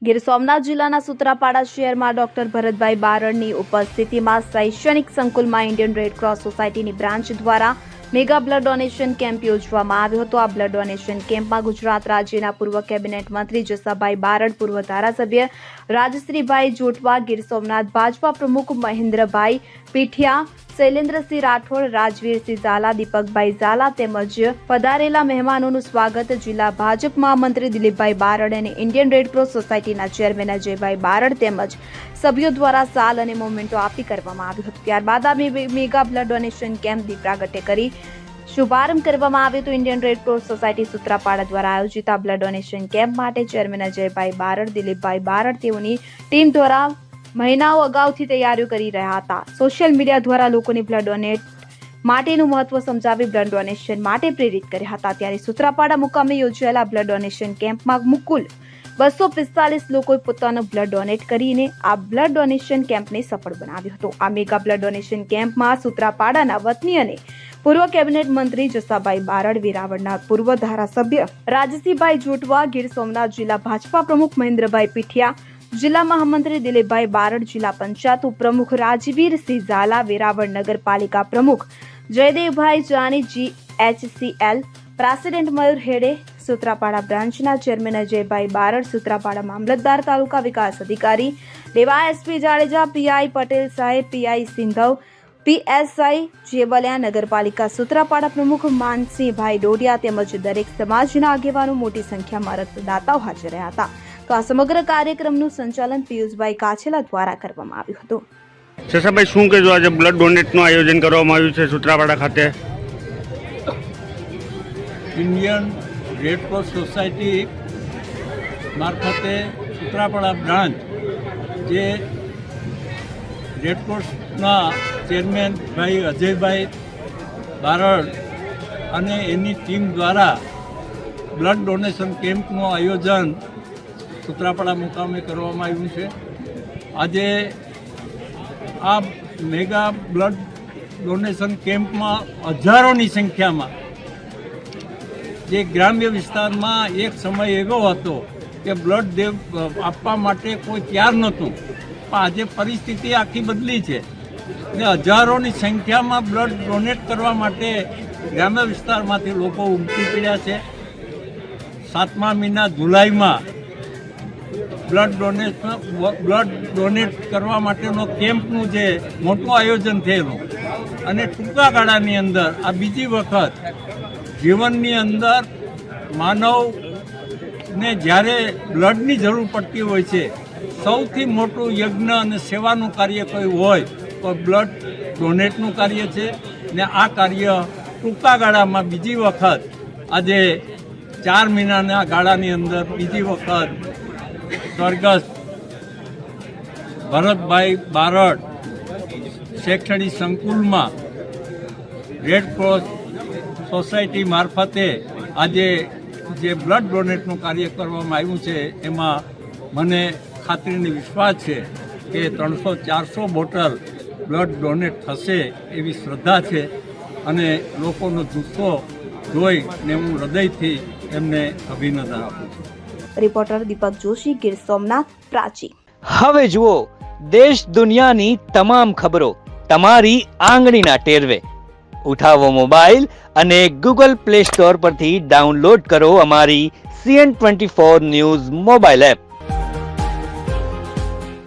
ગીર સોમનાથ જિલ્લાના સૂત્રાપાડા શહેરમાં ડોક્ટર ભરતભાઈ બારડની ઉપસ્થિતિમાં શૈક્ષણિક સંકુલમાં ઇન્ડિયન રેડ ક્રોસ સોસાયટીની બ્રાન્ચ દ્વારા મેગા બ્લડ ડોનેશન કેમ્પ યોજવામાં આવ્યો હતો। આ બ્લડ ડોનેશન કેમ્પમાં ગુજરાત રાજ્યના પૂર્વ કેબિનેટ મંત્રી જસાભાઈ બારડ, પૂર્વ ધારાસભ્ય રાજશ્રીભાઈ જોટવા, ગીર સોમનાથ ભાજપા પ્રમુખ મહેન્દ્રભાઈ પીઠિયા, શૈલેન્દ્રસિંહ રાઠોડ, રાજવીરસિંહ ઝાલા, દીપકભાઈ ઝાલા તેમજ પધારેલા મહેમાનોનું સ્વાગત જિલ્લા ભાજપ મહામંત્રી દિલીપભાઈ બારડ અને ઇન્ડિયન રેડ ક્રોસ સોસાયટીના ચેરમેન અજયભાઈ બારડ તેમજ સભ્યો દ્વારા સાલ અને મોમેન્ટો આપી કરવામાં આવ્યો હતો। ત્યારબાદ આ મેગા બ્લડ ડોનેશન કેમ્પ પ્રાગટ્ય કરી શુભારંભ કરવામાં આવ્યો હતો। Indian red cross society Sutrapada દ્વારા આયોજિત આ બ્લડ ડોનેશન કેમ્પ માટે ચેરમેન અજયભાઈ બારડ, દિલીપભાઈ બારડ તેઓની ટીમ દ્વારા મહિનાઓ અગાઉથી તૈયારીઓ કરી રહ્યા હતા। સોશિયલ મીડિયા દ્વારા લોકોને બ્લડ ડોનેટ માટેનું મહત્વ સમજાવી બ્લડ ડોનેશન માટે પ્રેરિત કર્યા હતા। ત્યારે સૂત્રાપાડા મુકામે યોજાયેલા બ્લડ ડોનેશન કેમ્પમાં કુલ 245 લોકોએ પોતાનો બ્લડ ડોનેટ કરીને આ બ્લડ ડોનેશન કેમ્પને સફળ બનાવ્યો હતો। આ મેગા બ્લડ ડોનેશન કેમ્પમાં સૂત્રાપાડાના વતની અને પૂર્વ કેબિનેટ મંત્રી જસાભાઈ બારડ, વેરાવળના પૂર્વ ધારાસભ્ય રાજસિંહભાઈ જોટવા, ગીર સોમનાથ જિલ્લા ભાજપા પ્રમુખ મહેન્દ્રભાઈ પીઠિયા, જિલ્લા મહામંત્રી દિલીપભાઈ બારડ, જિલ્લા પંચાયત ઉપપ્રમુખ રાજવીરસિંહ ઝાલા, વેરાવળ નગરપાલિકા પ્રમુખ જયદેવભાઈ જાની, GHCL પ્રેસિડેન્ટ મયુર હેડે, સૂત્રાપાડા બ્રાન્ચના ચેરમેન અજયભાઈ બારડ, સૂત્રાપાડા મામલતદાર, તાલુકા વિકાસ અધિકારી DYSP જાડેજા, PI પટેલ સાહેબ, PI સિંધવ, PSI જેબલિયા, નગરપાલિકા સૂત્રાપાડા પ્રમુખ માનસિંહભાઈ ડોડિયા તેમજ દરેક સમાજના આગેવાનો મોટી સંખ્યામાં રક્તદાતાઓ હાજર રહ્યા હતા। તો આ સમગ્ર કાર્યક્રમનું સંચાલન પિયુષભાઈ કાછેલા દ્વારા કરવામાં આવ્યું હતું। શશાભાઈ, શું કહેજો, આજે બ્લડ ડોનેટનું આયોજન કરવામાં આવ્યું છે સૂત્રાપાડા ખાતે? ઇન્ડિયન રેડ ક્રોસ સોસાયટી મારફતે સૂત્રાપાડા બ્રાન્ચ જે રેડ ક્રોસના ચેરમેન ભાઈ અજયભાઈ બારડ અને એની ટીમ દ્વારા બ્લડ ડોનેશન કેમ્પનું આયોજન સૂત્રાપાડા મુકામે કરવામાં આવ્યું છે। આજે આ મેગા બ્લડ ડોનેશન કેમ્પમાં હજારોની સંખ્યામાં જે ગ્રામ્ય વિસ્તારમાં એક સમય એવો હતો કે બ્લડ આપવા માટે કોઈ તૈયાર નહોતું, પણ આજે પરિસ્થિતિ આખી બદલી છે ને હજારોની સંખ્યામાં બ્લડ ડોનેટ કરવા માટે ગ્રામ્ય વિસ્તારમાંથી લોકો ઉમટી પડ્યા છે। 7મા મહિના જુલાઈમાં બ્લડ ડોનેટ કરવા માટેનો કેમ્પનું જે મોટું આયોજન થયેલું અને ટૂંકા ગાળાની અંદર આ બીજી વખત જીવનની અંદર માનવને જ્યારે બ્લડની જરૂર પડતી હોય છે, સૌથી મોટું યજ્ઞ અને સેવાનું કાર્ય કોઈ હોય તો બ્લડ ડોનેટનું કાર્ય છે ને આ કાર્ય ટૂંકા ગાળામાં બીજી વખત આજે 4 મહિનાના ગાળાની અંદર બીજી વખત સ્વર્ગસ્થ ભરતભાઈ બારડ શૈક્ષણિક સંકુલમાં રેડ ક્રોસ સોસાયટી મારફતે આજે જે બ્લડ ડોનેટનું કાર્ય કરવામાં આવ્યું છે એમાં મને ખાતરીને વિશ્વાસ છે કે 300-400 બોટલ બ્લડ ડોનેટ થશે એવી શ્રદ્ધા છે અને લોકોનો જુસ્સો જોઈને હું હૃદયથી એમને અભિનંદન આપું છું। રિપોર્ટર દીપક જોશી, ગીર સોમનાથ, પ્રાચી। હવે જુઓ દેશ દુનિયાની તમામ ખબરો તમારી આંગળીના ટેરવે। ઉઠાવો મોબાઈલ અને Google Play Store પરથી ડાઉનલોડ કરો અમારી CN24 ન્યૂઝ મોબાઈલ એપ।